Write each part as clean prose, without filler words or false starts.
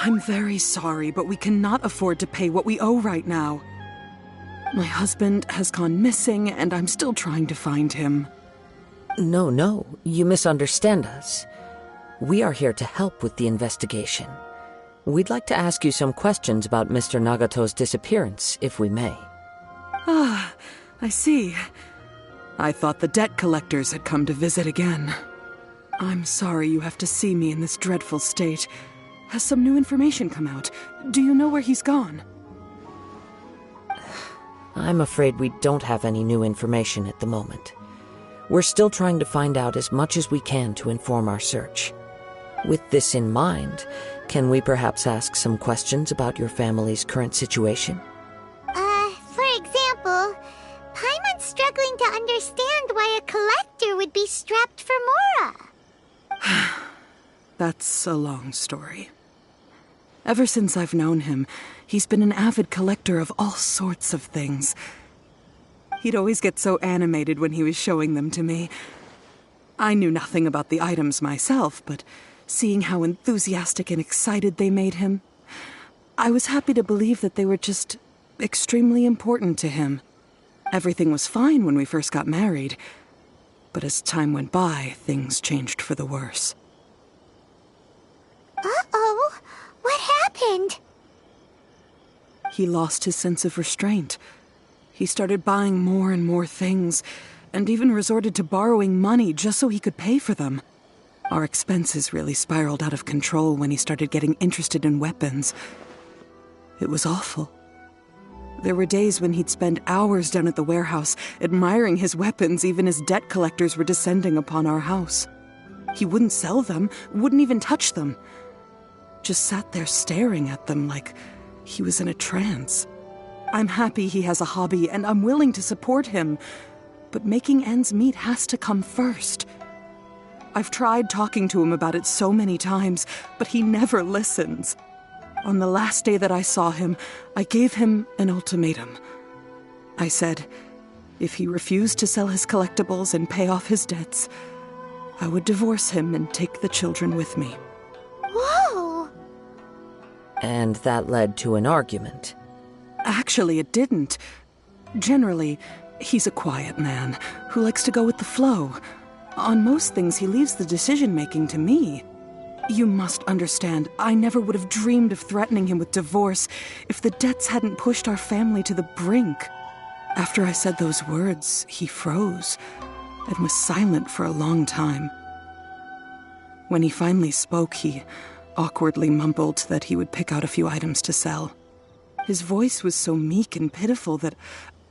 I'm very sorry, but we cannot afford to pay what we owe right now. My husband has gone missing, and I'm still trying to find him. No, you misunderstand us. We are here to help with the investigation. We'd like to ask you some questions about Mr. Nagato's disappearance, if we may. Ah, I see. I thought the debt collectors had come to visit again. I'm sorry you have to see me in this dreadful state. Has some new information come out? Do you know where he's gone? I'm afraid we don't have any new information at the moment. We're still trying to find out as much as we can to inform our search. With this in mind, can we perhaps ask some questions about your family's current situation? For example, Paimon's struggling to understand why a collector would be strapped for Mora. That's a long story. Ever since I've known him, he's been an avid collector of all sorts of things. He'd always get so animated when he was showing them to me. I knew nothing about the items myself, but seeing how enthusiastic and excited they made him, I was happy to believe that they were just extremely important to him. Everything was fine when we first got married, but as time went by, things changed for the worse. Uh-oh, what happened? He lost his sense of restraint. He started buying more and more things, and even resorted to borrowing money just so he could pay for them. Our expenses really spiraled out of control when he started getting interested in weapons. It was awful. There were days when he'd spend hours down at the warehouse, admiring his weapons even as debt collectors were descending upon our house. He wouldn't sell them, wouldn't even touch them. Just sat there staring at them like he was in a trance. I'm happy he has a hobby, and I'm willing to support him, but making ends meet has to come first. I've tried talking to him about it so many times, but he never listens. On the last day that I saw him, I gave him an ultimatum. I said, if he refused to sell his collectibles and pay off his debts, I would divorce him and take the children with me. Whoa! And that led to an argument. Actually, it didn't. Generally, he's a quiet man who likes to go with the flow. On most things, he leaves the decision-making to me. You must understand, I never would have dreamed of threatening him with divorce if the debts hadn't pushed our family to the brink. After I said those words, he froze and was silent for a long time. When he finally spoke, he awkwardly mumbled that he would pick out a few items to sell. His voice was so meek and pitiful that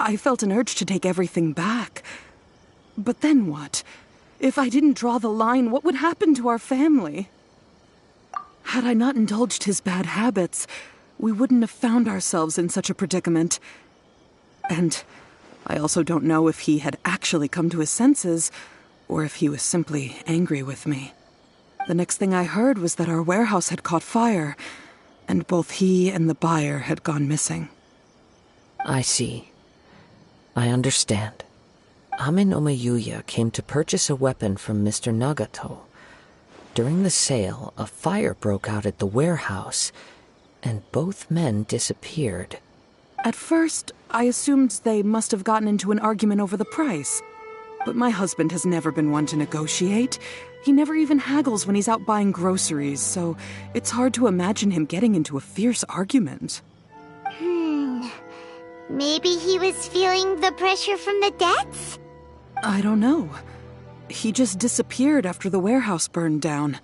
I felt an urge to take everything back. But then what? If I didn't draw the line, what would happen to our family? Had I not indulged his bad habits, we wouldn't have found ourselves in such a predicament. And I also don't know if he had actually come to his senses, or if he was simply angry with me. The next thing I heard was that our warehouse had caught fire, and both he and the buyer had gone missing. I see. I understand. Amin Omayuya came to purchase a weapon from Mr. Nagato. During the sale, a fire broke out at the warehouse, and both men disappeared. At first, I assumed they must have gotten into an argument over the price. But my husband has never been one to negotiate. He never even haggles when he's out buying groceries, so it's hard to imagine him getting into a fierce argument. Maybe he was feeling the pressure from the debts? I don't know. He just disappeared after the warehouse burned down.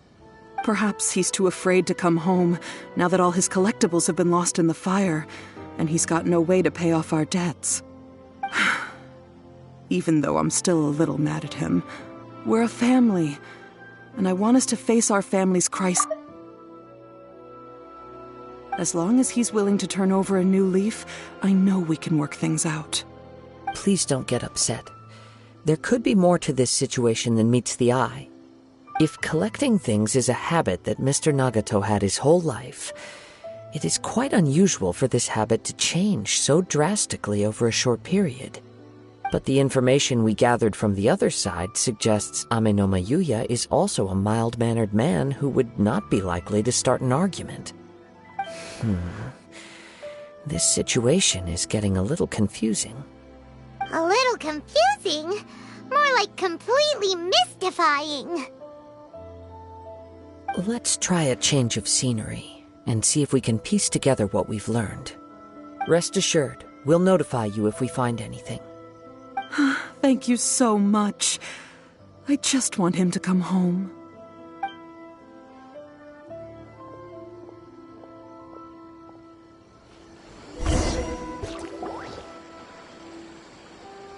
Perhaps he's too afraid to come home now that all his collectibles have been lost in the fire, and he's got no way to pay off our debts. Even though I'm still a little mad at him, we're a family, and I want us to face our family's crisis. As long as he's willing to turn over a new leaf, I know we can work things out. Please don't get upset. There could be more to this situation than meets the eye. If collecting things is a habit that Mr. Nagato had his whole life, it is quite unusual for this habit to change so drastically over a short period. But the information we gathered from the other side suggests Ame no Mayuya is also a mild-mannered man who would not be likely to start an argument. This situation is getting a little confusing. A little confusing? More like completely mystifying. Let's try a change of scenery and see if we can piece together what we've learned. Rest assured, we'll notify you if we find anything. Thank you so much. I just want him to come home.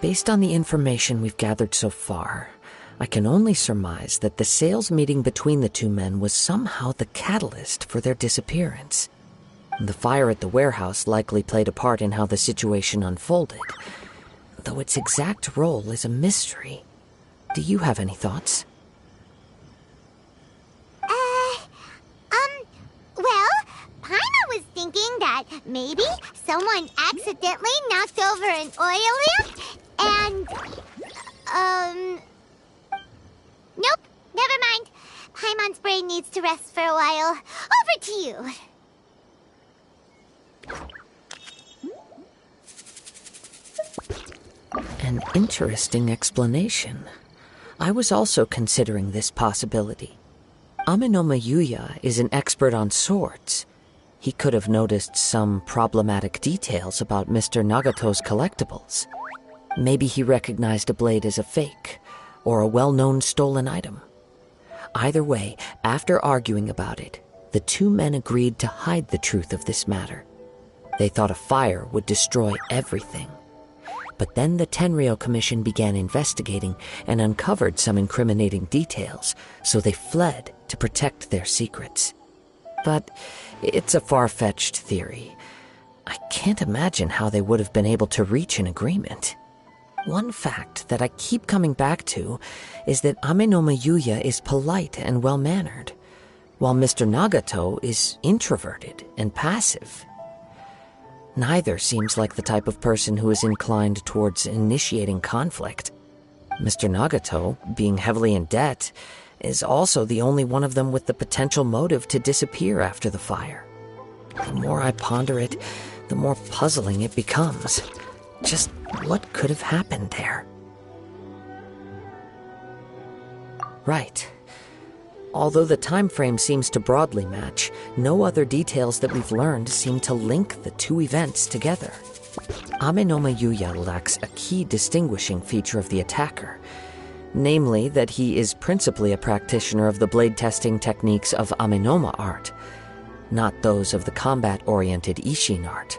Based on the information we've gathered so far, I can only surmise that the sales meeting between the two men was somehow the catalyst for their disappearance. The fire at the warehouse likely played a part in how the situation unfolded, though its exact role is a mystery. Do you have any thoughts? Well, Paimon was thinking that maybe someone accidentally knocked over an oil lamp and, nope, never mind. Paimon's brain needs to rest for a while. Over to you. An interesting explanation. I was also considering this possibility. Amenoma Yuya is an expert on swords. He could have noticed some problematic details about Mr. Nagato's collectibles. Maybe he recognized a blade as a fake, or a well-known stolen item. Either way, after arguing about it, the two men agreed to hide the truth of this matter. They thought a fire would destroy everything. But then the Tenryou Commission began investigating and uncovered some incriminating details, so they fled to protect their secrets. But it's a far-fetched theory. I can't imagine how they would have been able to reach an agreement. One fact that I keep coming back to is that Amenoma Yuya is polite and well-mannered, while Mr. Nagato is introverted and passive. Neither seems like the type of person who is inclined towards initiating conflict. Mr. Nagato, being heavily in debt, is also the only one of them with the potential motive to disappear after the fire. The more I ponder it, the more puzzling it becomes. Just what could have happened there? Right. Although the time frame seems to broadly match, no other details that we've learned seem to link the two events together. Amenoma Yuya lacks a key distinguishing feature of the attacker, namely that he is principally a practitioner of the blade testing techniques of Amenoma art, not those of the combat-oriented Ishin art.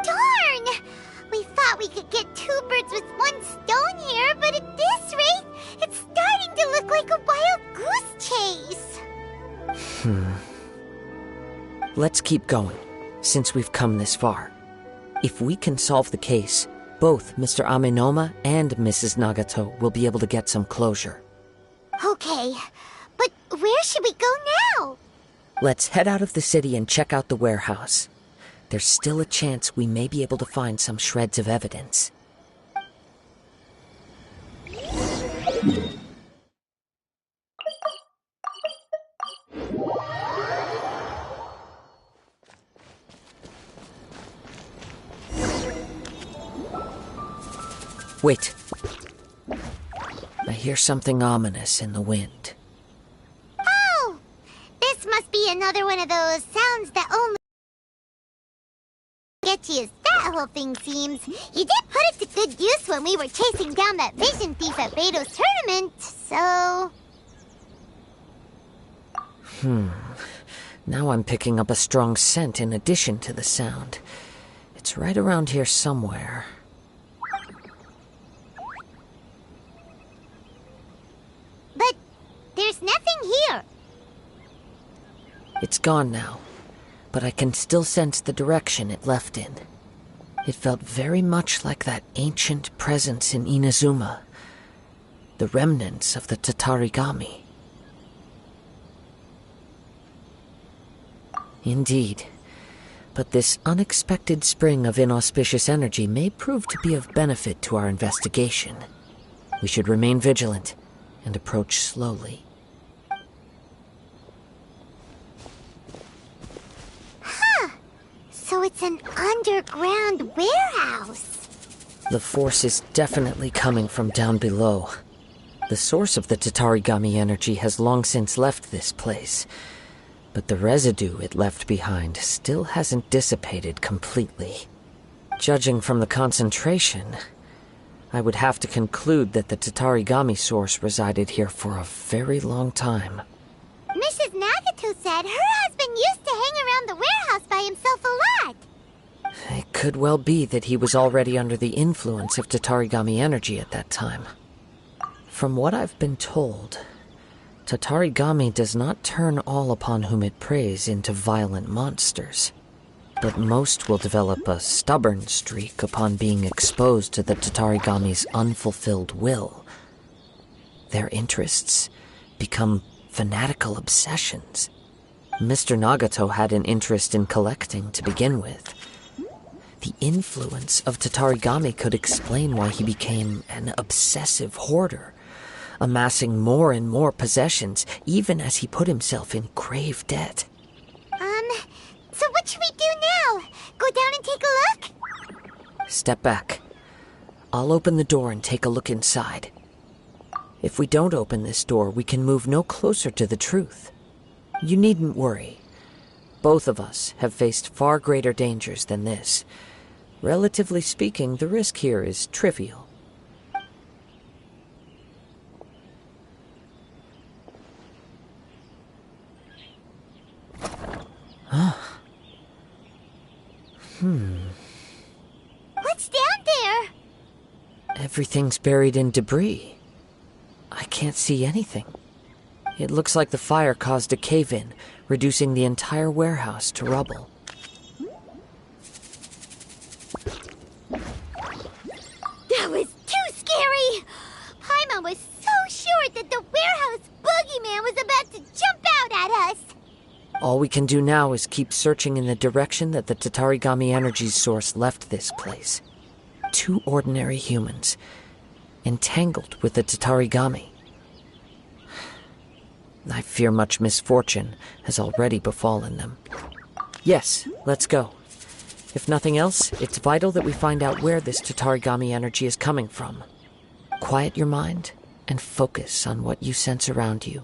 Darn! We thought we could get two birds with one stone here, but at this rate, it's starting to look like a wild goose chase. Let's keep going, since we've come this far. If we can solve the case, both Mr. Amenoma and Mrs. Nagato will be able to get some closure. Okay, but where should we go now? Let's head out of the city and check out the warehouse. There's still a chance we may be able to find some shreds of evidence. Wait. I hear something ominous in the wind. Oh! This must be another one of those sounds that only sketchy as that whole thing seems. You did put it to good use when we were chasing down that vision thief at Beto's tournament, so... Now I'm picking up a strong scent in addition to the sound. It's right around here somewhere. But there's nothing here. It's gone now, but I can still sense the direction it left in. It felt very much like that ancient presence in Inazuma, the remnants of the Tatarigami. Indeed, but this unexpected spring of inauspicious energy may prove to be of benefit to our investigation. We should remain vigilant and approach slowly. So it's an underground warehouse. The force is definitely coming from down below. The source of the Tatarigami energy has long since left this place, but the residue it left behind still hasn't dissipated completely. Judging from the concentration, I would have to conclude that the Tatarigami source resided here for a very long time. Mrs. Nagato said her husband used to hang around the warehouse by himself a lot. It could well be that he was already under the influence of Tatarigami energy at that time. From what I've been told, Tatarigami does not turn all upon whom it preys into violent monsters, but most will develop a stubborn streak upon being exposed to the Tatarigami's unfulfilled will. Their interests become fanatical obsessions. Mr. Nagato had an interest in collecting to begin with. The influence of Tatarigami could explain why he became an obsessive hoarder, amassing more and more possessions, even as he put himself in grave debt. So what should we do now? Go down and take a look? Step back. I'll open the door and take a look inside. If we don't open this door, we can move no closer to the truth. You needn't worry. Both of us have faced far greater dangers than this. Relatively speaking, the risk here is trivial. What's down there? Everything's buried in debris. I can't see anything. It looks like the fire caused a cave-in, reducing the entire warehouse to rubble. That was too scary! Paimon was so sure that the warehouse boogeyman was about to jump out at us! All we can do now is keep searching in the direction that the Tatarigami energy source left this place. 2 ordinary humans, entangled with the Tatarigami. I fear much misfortune has already befallen them. Yes, let's go. If nothing else, it's vital that we find out where this Tatarigami energy is coming from. Quiet your mind and focus on what you sense around you.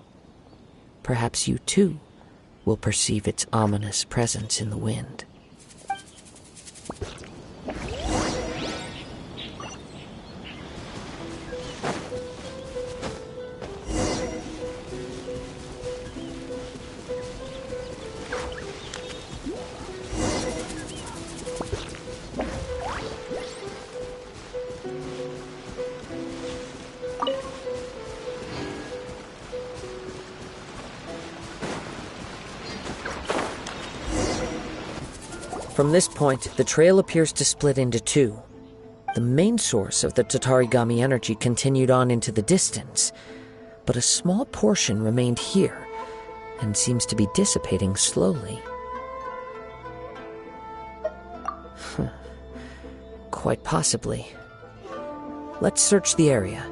Perhaps you too will perceive its ominous presence in the wind. From this point, the trail appears to split into 2. The main source of the Tatarigami energy continued on into the distance, but a small portion remained here and seems to be dissipating slowly. Quite possibly. Let's search the area.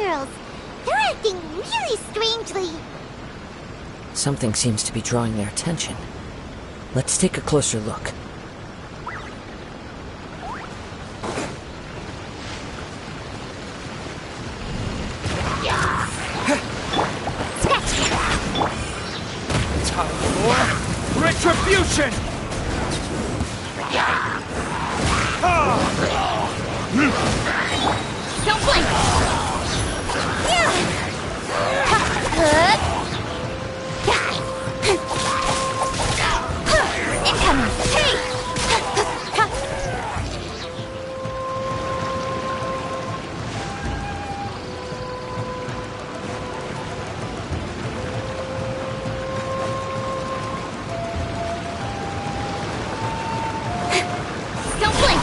churls. They're acting really strangely. Something seems to be drawing their attention. Let's take a closer look. Time for retribution! Don't blink! Incoming! Hey! Don't blink!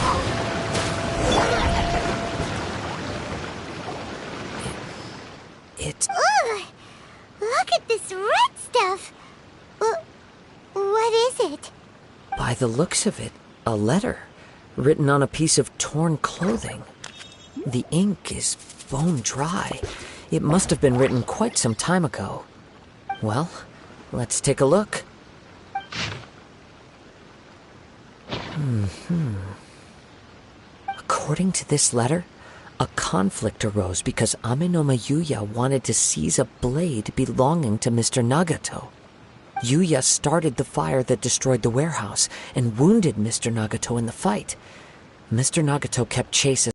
Ugh! Look at this red stuff! What is it? By the looks of it, a letter written on a piece of torn clothing. The ink is bone dry. It must have been written quite some time ago. Well, let's take a look. According to this letter, a conflict arose because Amenoma Yuya wanted to seize a blade belonging to Mr. Nagato. Yuya started the fire that destroyed the warehouse and wounded Mr. Nagato in the fight. Mr. Nagato kept chase,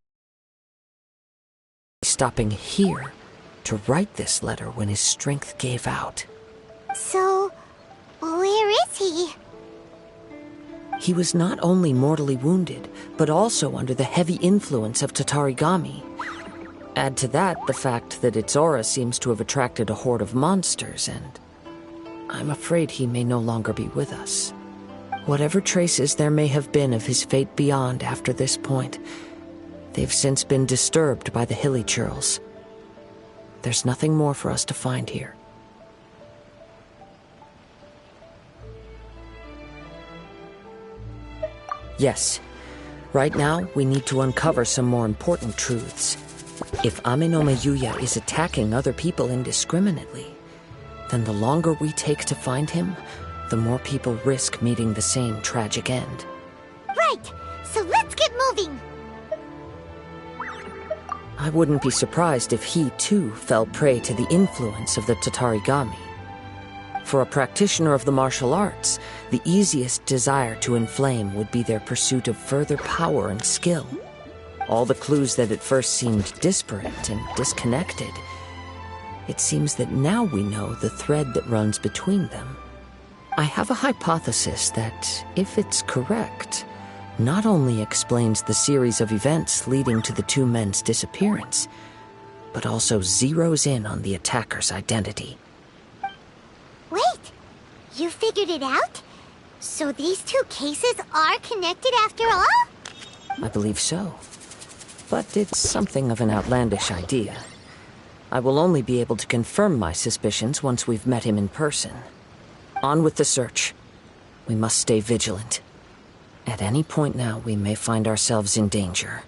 stopping here to write this letter when his strength gave out. So, where is he? He was not only mortally wounded, but also under the heavy influence of Tatarigami. Add to that the fact that its aura seems to have attracted a horde of monsters, and I'm afraid he may no longer be with us. Whatever traces there may have been of his fate beyond after this point, they've since been disturbed by the hilly churls. There's nothing more for us to find here. Yes, right now we need to uncover some more important truths. If Amenoma Yuya is attacking other people indiscriminately, then the longer we take to find him, the more people risk meeting the same tragic end. Right! So let's get moving! I wouldn't be surprised if he, too, fell prey to the influence of the Tatarigami. For a practitioner of the martial arts, the easiest desire to inflame would be their pursuit of further power and skill. All the clues that at first seemed disparate and disconnected, it seems that now we know the thread that runs between them. I have a hypothesis that, if it's correct, not only explains the series of events leading to the two men's disappearance, but also zeroes in on the attacker's identity. Wait! You figured it out? So these two cases are connected after all? I believe so. But it's something of an outlandish idea. I will only be able to confirm my suspicions once we've met him in person. On with the search. We must stay vigilant. At any point now, we may find ourselves in danger.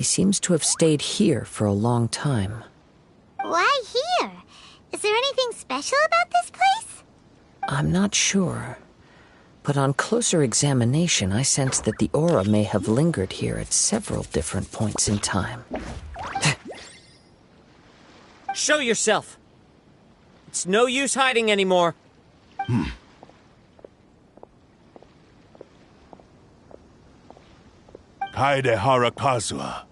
He seems to have stayed here for a long time. Why here? Is there anything special about this place? I'm not sure. But on closer examination, I sense that the aura may have lingered here at several different points in time. Show yourself! It's no use hiding anymore. Kaede Harakazua.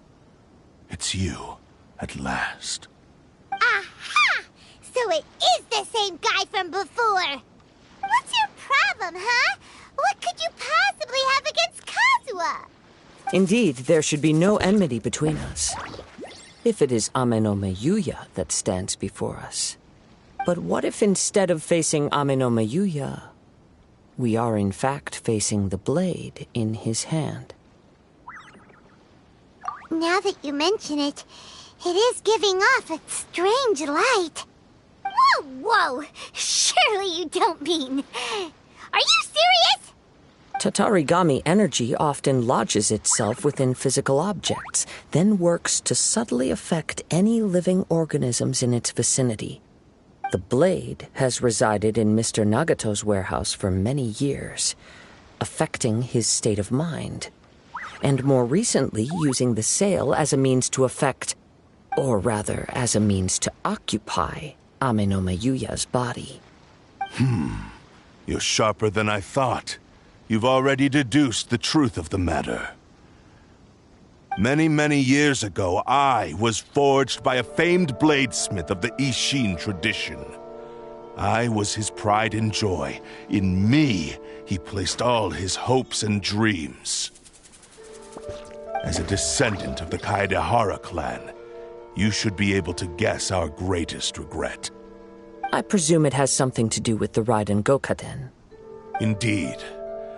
It's you, at last. Aha! So it is the same guy from before! What's your problem, huh? What could you possibly have against Kazuha? Indeed, there should be no enmity between us. If it is Ame no Meyuya that stands before us. But what if instead of facing Ame no Meyuya, we are in fact facing the blade in his hand? Now that you mention it, it is giving off a strange light. Whoa, whoa! Surely you don't mean... Are you serious? Tatarigami energy often lodges itself within physical objects, then works to subtly affect any living organisms in its vicinity. The blade has resided in Mr. Nagato's warehouse for many years, affecting his state of mind, and more recently using the sale as a means to affect, or rather as a means to occupy, Amenoma Yuya's body. You're sharper than I thought. You've already deduced the truth of the matter. Many, many years ago, I was forged by a famed bladesmith of the Ishin tradition. I was his pride and joy. In me, he placed all his hopes and dreams. As a descendant of the Kaedehara clan, you should be able to guess our greatest regret. I presume it has something to do with the Raiden Gokaden. Indeed.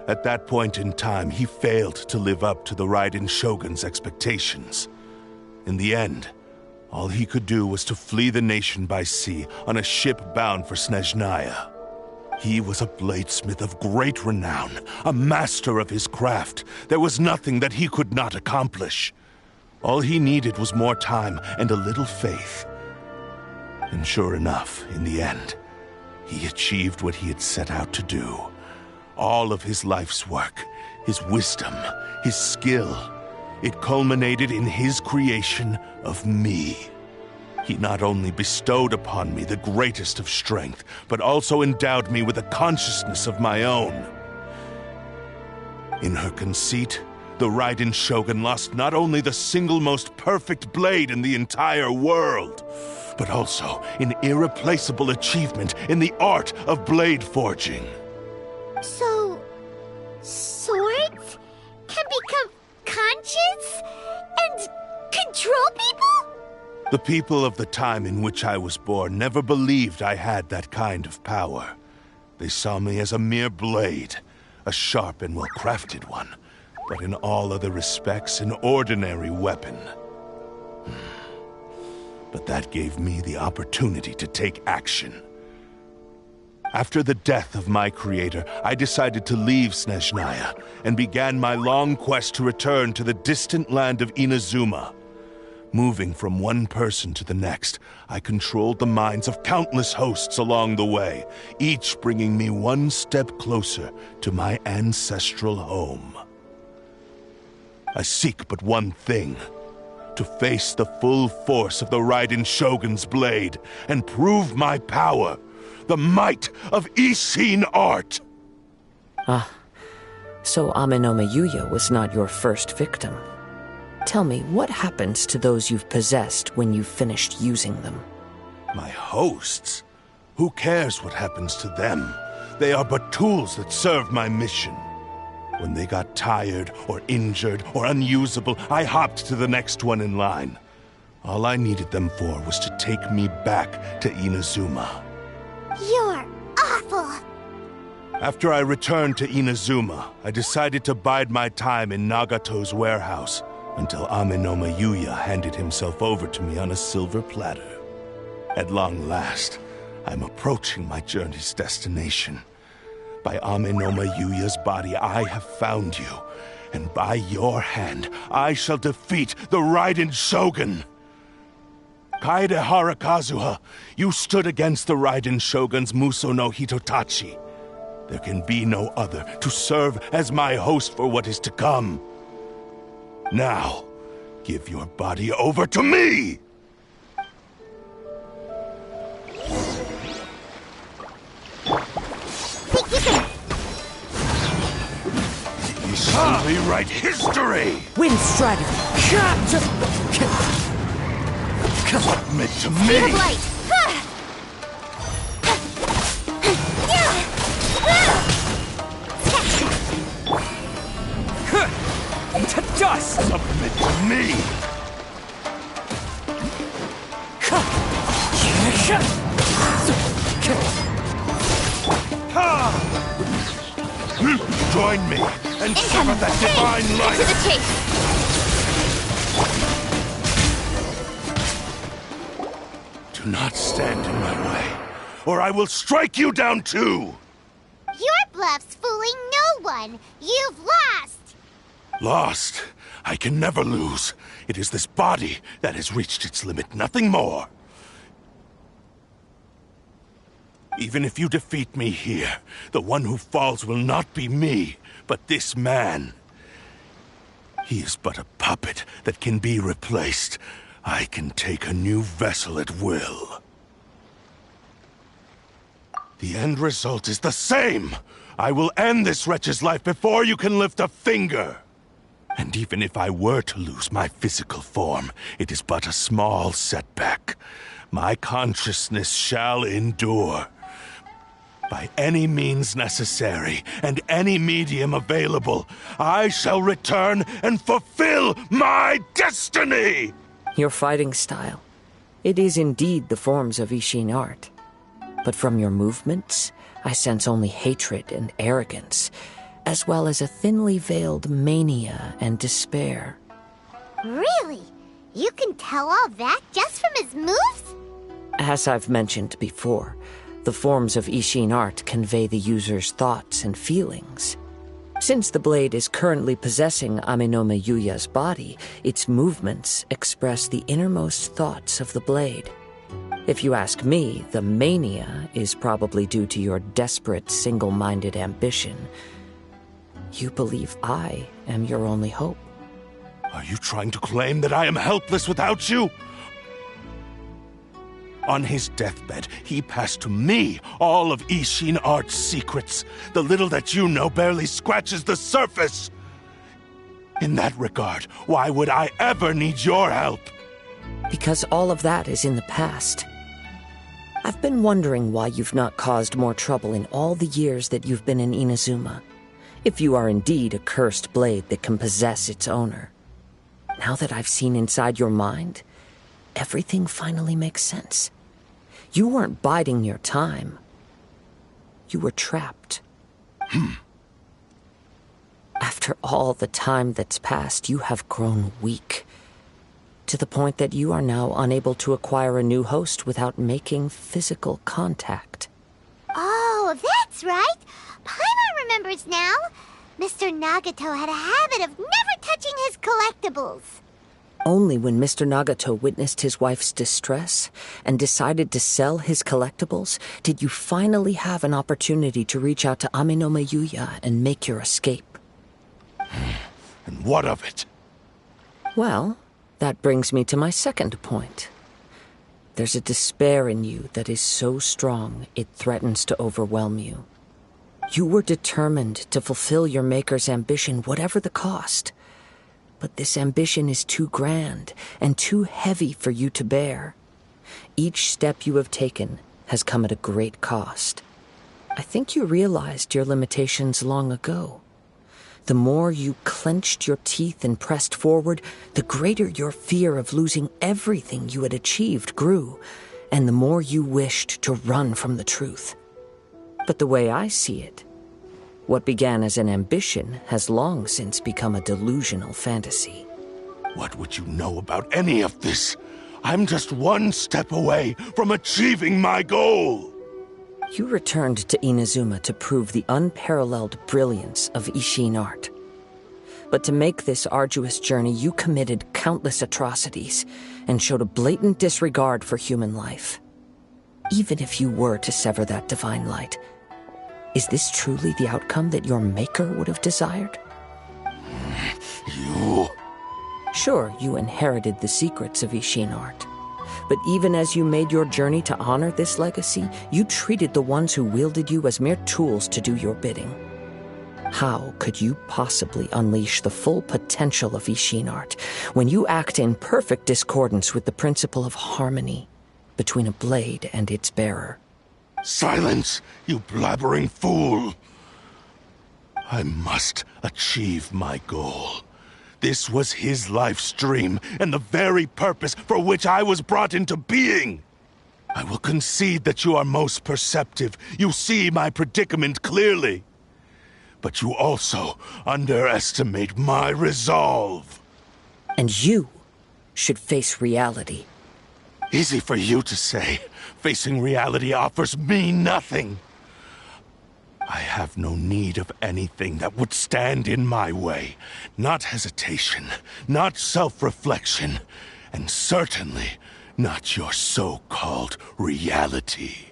At that point in time, he failed to live up to the Raiden Shogun's expectations. In the end, all he could do was to flee the nation by sea on a ship bound for Snezhnaya. He was a bladesmith of great renown, a master of his craft. There was nothing that he could not accomplish. All he needed was more time and a little faith. And sure enough, in the end, he achieved what he had set out to do. All of his life's work, his wisdom, his skill, it culminated in his creation of me. He not only bestowed upon me the greatest of strength, but also endowed me with a consciousness of my own. In her conceit, the Raiden Shogun lost not only the single most perfect blade in the entire world, but also an irreplaceable achievement in the art of blade forging. So, swords can become conscious and control people? The people of the time in which I was born never believed I had that kind of power. They saw me as a mere blade, a sharp and well-crafted one, but in all other respects an ordinary weapon. But that gave me the opportunity to take action. After the death of my creator, I decided to leave Snezhnaya and began my long quest to return to the distant land of Inazuma. Moving from one person to the next, I controlled the minds of countless hosts along the way, each bringing me one step closer to my ancestral home. I seek but one thing: to face the full force of the Raiden Shogun's blade and prove my power. The might of Ishin art! So Amenoma Yuya was not your first victim. Tell me, what happens to those you've possessed when you've finished using them? My hosts? Who cares what happens to them? They are but tools that serve my mission. When they got tired, or injured, or unusable, I hopped to the next one in line. All I needed them for was to take me back to Inazuma. You're awful. After I returned to Inazuma, I decided to bide my time in Nagato's warehouse until Amenoma Yuya handed himself over to me on a silver platter. At long last, I'm approaching my journey's destination. By Amenoma Yuya's body, I have found you, and by your hand, I shall defeat the Raiden Shogun! Kaedehara Kazuha, you stood against the Raiden Shogun's Muso no Hitotachi. There can be no other to serve as my host for what is to come. Now, give your body over to me! You shall rewrite history! Wind Strider! Submit to Speed of me! light! To dust! Submit to me! Join me and suffer that divine light! To the chase! Do not stand in my way, or I will strike you down too! Your bluff's fooling no one! You've lost! Lost? I can never lose. It is this body that has reached its limit, nothing more. Even if you defeat me here, the one who falls will not be me, but this man. He is but a puppet that can be replaced. I can take a new vessel at will. The end result is the same! I will end this wretch's life before you can lift a finger! And even if I were to lose my physical form, it is but a small setback. My consciousness shall endure. By any means necessary, and any medium available, I shall return and fulfill my destiny! Your fighting style. It is indeed the forms of Ishin art. But from your movements, I sense only hatred and arrogance, as well as a thinly veiled mania and despair. Really? You can tell all that just from his moves? As I've mentioned before, the forms of Ishin art convey the user's thoughts and feelings. Since the blade is currently possessing Aminome Yuya's body, its movements express the innermost thoughts of the blade. If you ask me, the mania is probably due to your desperate, single-minded ambition. You believe I am your only hope. Are you trying to claim that I am helpless without you? On his deathbed, he passed to me all of Ishin art's secrets. The little that you know barely scratches the surface. In that regard, why would I ever need your help? Because all of that is in the past. I've been wondering why you've not caused more trouble in all the years that you've been in Inazuma. If you are indeed a cursed blade that can possess its owner. Now that I've seen inside your mind, everything finally makes sense. You weren't biding your time. You were trapped. After all the time that's passed, you have grown weak. To the point that you are now unable to acquire a new host without making physical contact. Oh, that's right. Paimon remembers now. Mr. Nagato had a habit of never touching his collectibles. Only when Mr. Nagato witnessed his wife's distress and decided to sell his collectibles did you finally have an opportunity to reach out to Aminome Yuya and make your escape. And what of it? Well, that brings me to my second point. There's a despair in you that is so strong it threatens to overwhelm you. You were determined to fulfill your maker's ambition, whatever the cost. But this ambition is too grand and too heavy for you to bear. Each step you have taken has come at a great cost. I think you realized your limitations long ago. The more you clenched your teeth and pressed forward, the greater your fear of losing everything you had achieved grew, and the more you wished to run from the truth. But the way I see it, what began as an ambition has long since become a delusional fantasy. What would you know about any of this? I'm just one step away from achieving my goal! You returned to Inazuma to prove the unparalleled brilliance of Ishin art. But to make this arduous journey, you committed countless atrocities and showed a blatant disregard for human life. Even if you were to sever that divine light, is this truly the outcome that your maker would have desired? You... Sure, you inherited the secrets of Ishin art. But even as you made your journey to honor this legacy, you treated the ones who wielded you as mere tools to do your bidding. How could you possibly unleash the full potential of Ishin art when you act in perfect discordance with the principle of harmony between a blade and its bearer? Silence, you blabbering fool! I must achieve my goal. This was his life's dream, and the very purpose for which I was brought into being. I will concede that you are most perceptive. You see my predicament clearly. But you also underestimate my resolve. And you should face reality. Easy for you to say. Facing reality offers me nothing. I have no need of anything that would stand in my way. Not hesitation, not self-reflection, and certainly not your so-called reality.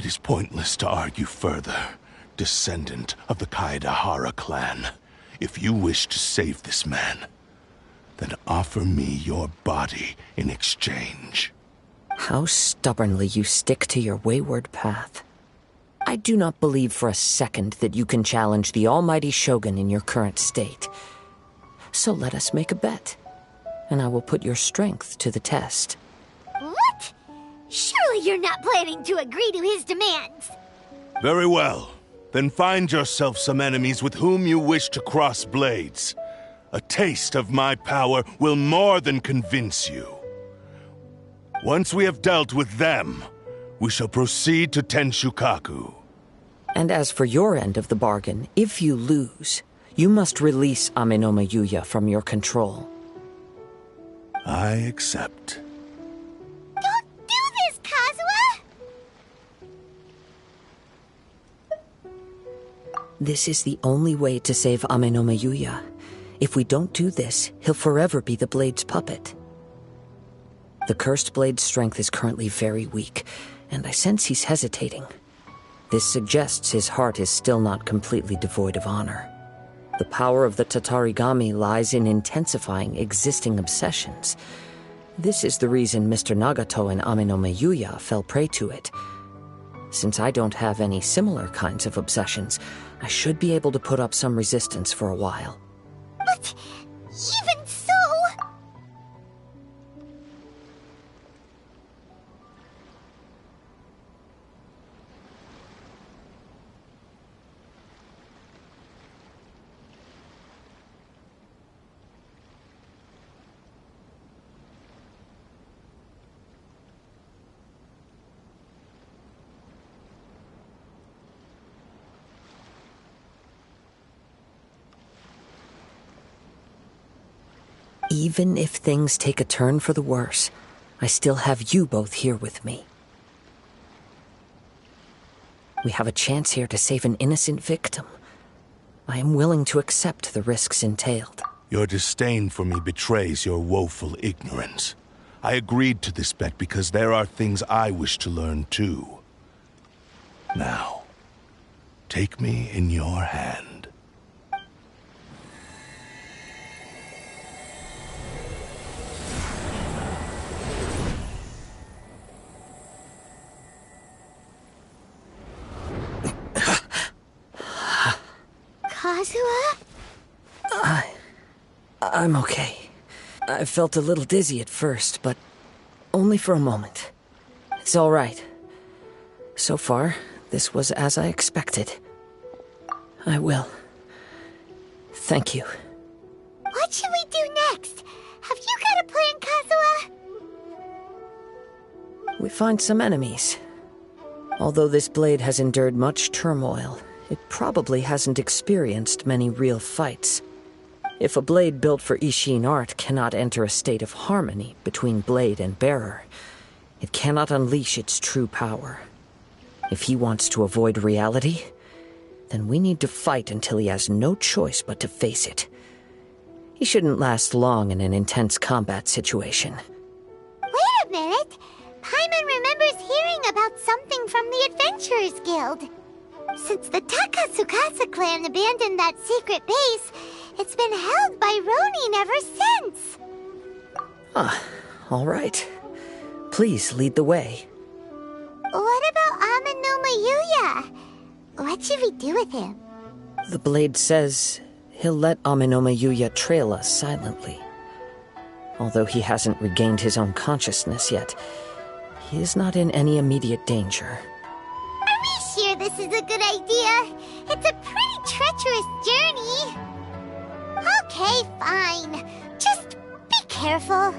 It is pointless to argue further, descendant of the Kaedahara clan. If you wish to save this man, then offer me your body in exchange. How stubbornly you stick to your wayward path. I do not believe for a second that you can challenge the almighty Shogun in your current state. So let us make a bet, and I will put your strength to the test. What? Surely you're not planning to agree to his demands. Very well. Then find yourself some enemies with whom you wish to cross blades. A taste of my power will more than convince you. Once we have dealt with them, we shall proceed to Tenshukaku. And as for your end of the bargain, if you lose, you must release Amenoma Yuya from your control. I accept. Don't do this, Kazuha! This is the only way to save Amenoma Yuya. If we don't do this, he'll forever be the Blade's puppet. The Cursed Blade's strength is currently very weak, and I sense he's hesitating. This suggests his heart is still not completely devoid of honor. The power of the Tatarigami lies in intensifying existing obsessions. This is the reason Mr. Nagato and Amenoma Yuya fell prey to it. Since I don't have any similar kinds of obsessions, I should be able to put up some resistance for a while. But even so... Even if things take a turn for the worse, I still have you both here with me. We have a chance here to save an innocent victim. I am willing to accept the risks entailed. Your disdain for me betrays your woeful ignorance. I agreed to this bet because there are things I wish to learn too. Now, take me in your hand. Kazuha? I'm okay. I felt a little dizzy at first, but only for a moment. It's all right. So far, this was as I expected. I will. Thank you. What should we do next? Have you got a plan, Kazuha? We find some enemies. Although this blade has endured much turmoil, it probably hasn't experienced many real fights. If a blade built for Ishin art cannot enter a state of harmony between blade and bearer, it cannot unleash its true power. If he wants to avoid reality, then we need to fight until he has no choice but to face it. He shouldn't last long in an intense combat situation. Wait a minute! Paimon remembers hearing about something from the Adventurers Guild. Since the Takasukasa clan abandoned that secret base, it's been held by Ronin ever since. All right. Please lead the way. What about Amenoma Yuya? What should we do with him? The blade says he'll let Amenoma Yuya trail us silently. Although he hasn't regained his own consciousness yet, he is not in any immediate danger. Are we sure this is a good idea? It's a pretty treacherous journey. Okay, fine. Just be careful.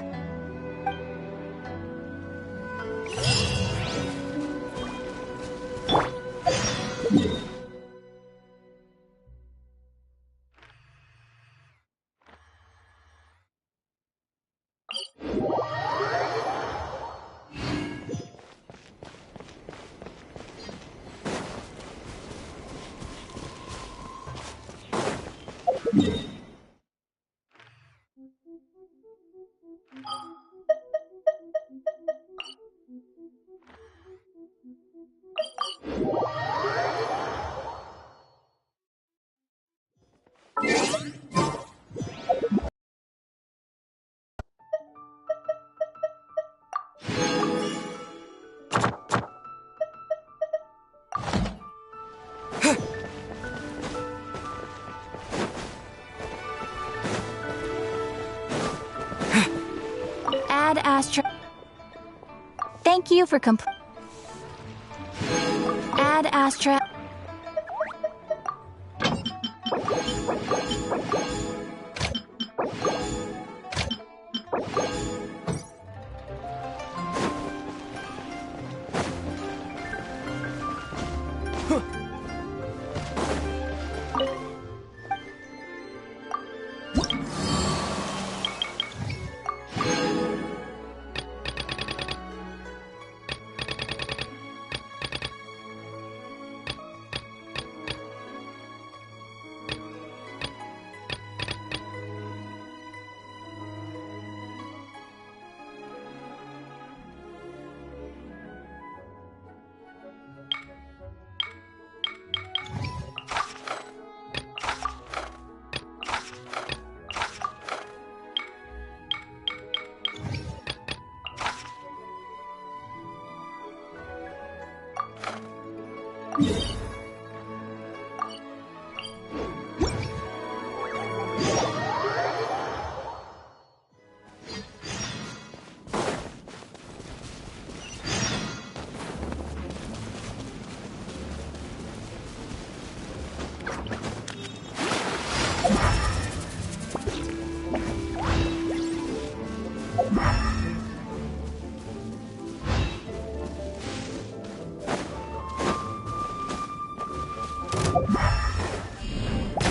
Astra. Thank you for Add Astra.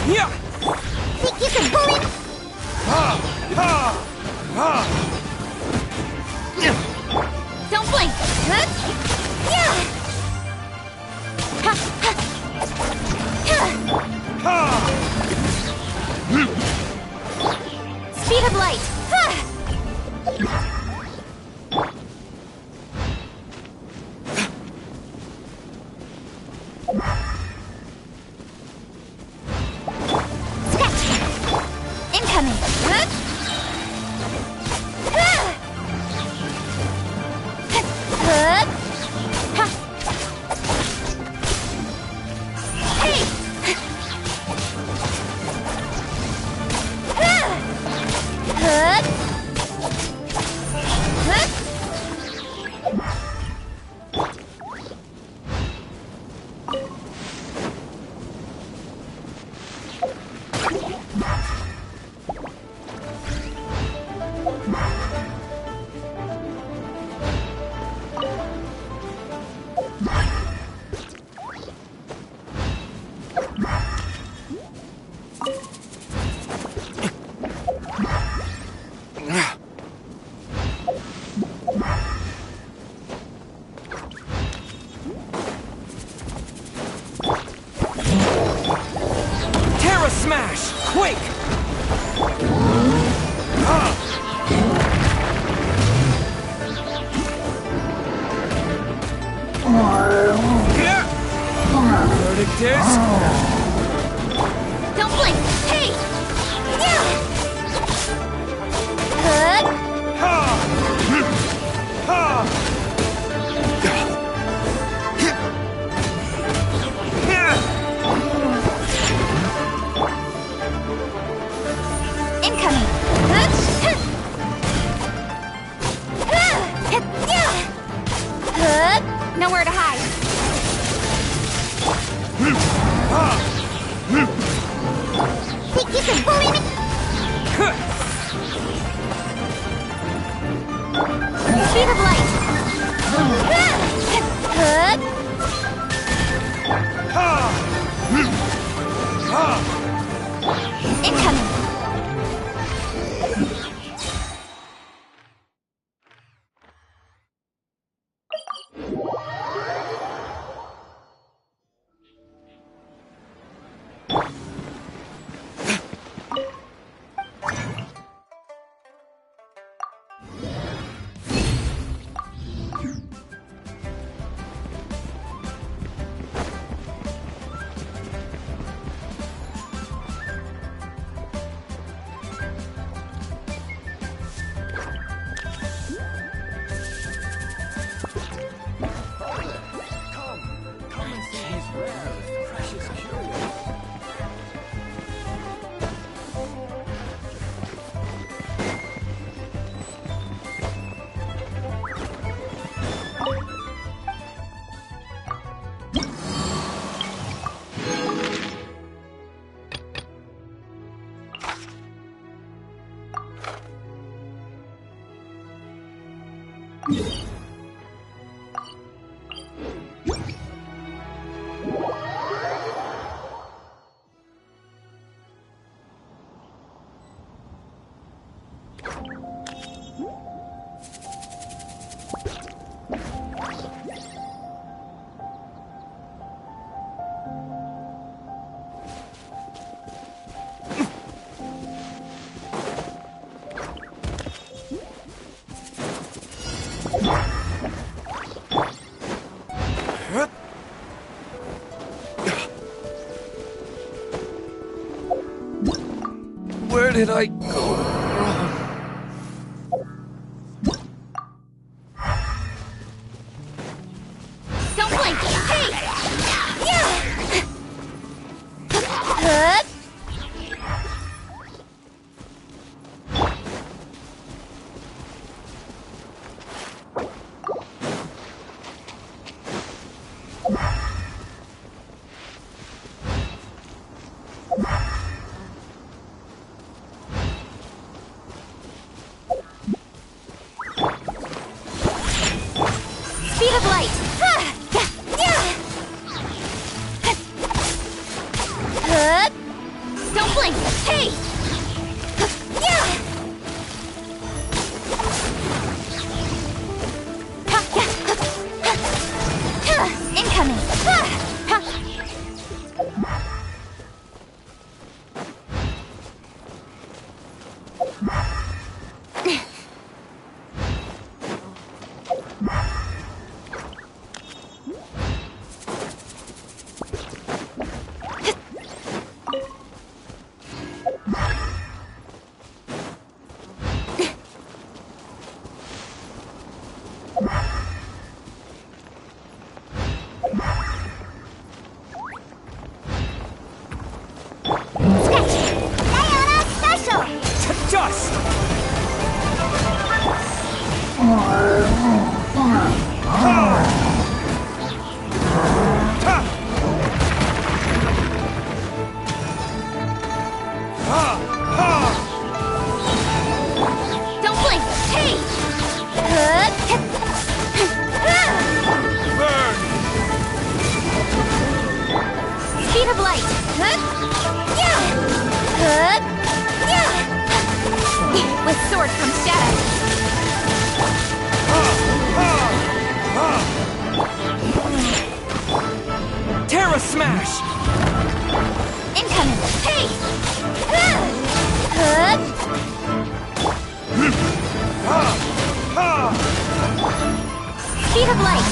Yeah! Think you can bully me? Don't blink! Huh? Yeah! Ha, ha. Speed of light! Ha! Incoming! Huh? Huh? Ha. Hey! Huh? Huh? Terra Smash! Quick! Verdict is... Don't blink! Hey! Yeah! Huh? Incoming! Huh? Yeah! Huh? Nowhere to hide. Think you can bully me? Speed of light! Incoming! Where did I go wrong? Don't blink! Hey! Yeah! Speed of light! Don't blink! Hey! Incoming! Dust! Don't blink! Hey! Burn! Speed of light! With sword comes shadow! Terra Smash! Incoming! Hey! Speed of light!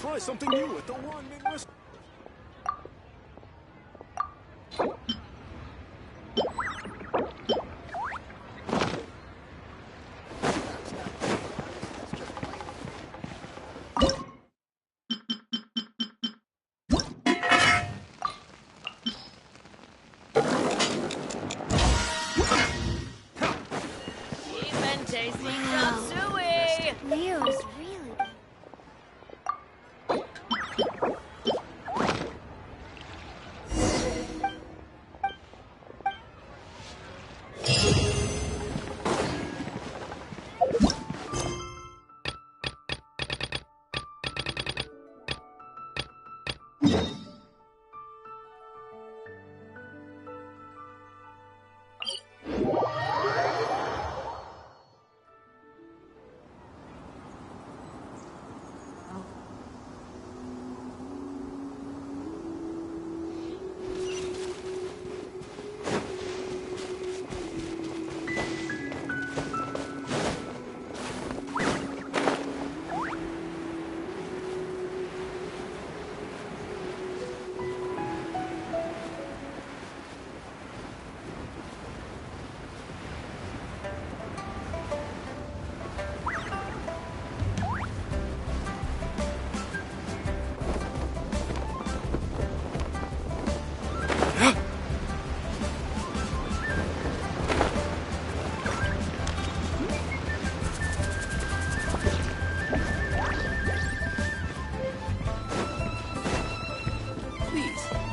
Try something new at the one Midwest. Leo's really...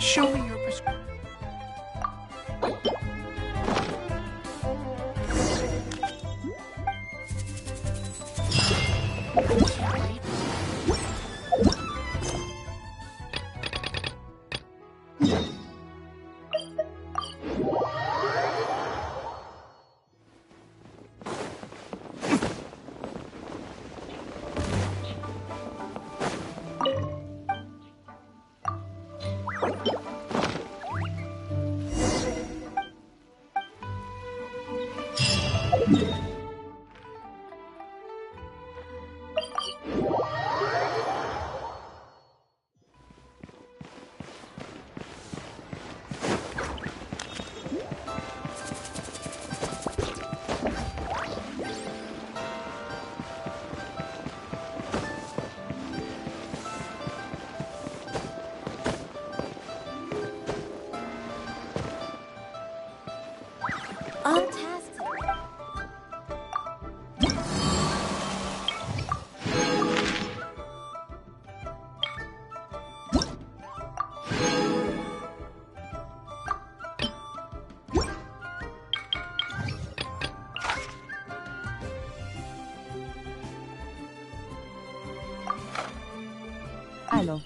Show me your prescription. On task. Aló.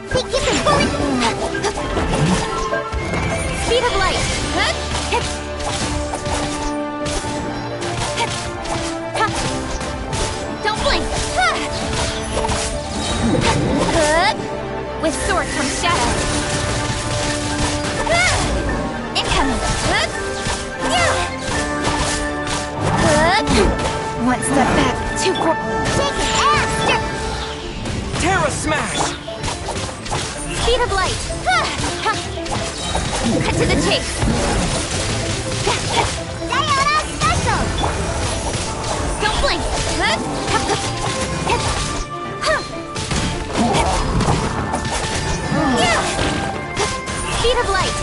Think you can bully me? Incoming! With sword from shadow. Can't step back too far. Shake it, ass! Terra Smash! Speed of light. Cut to the chase. Sayonara special! Don't blink. Speed of light.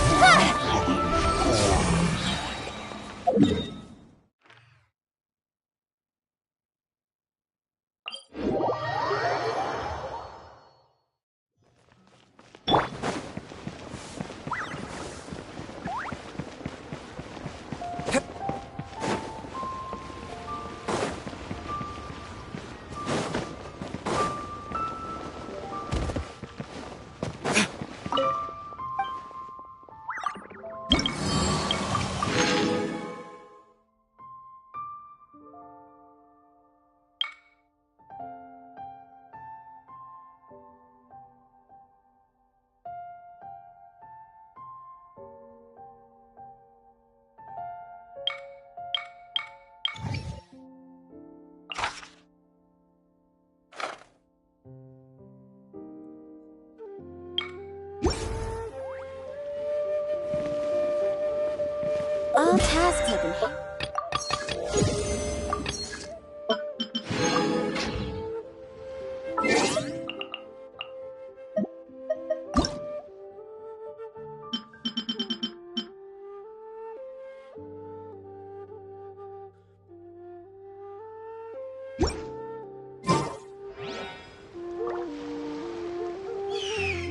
All tasks have been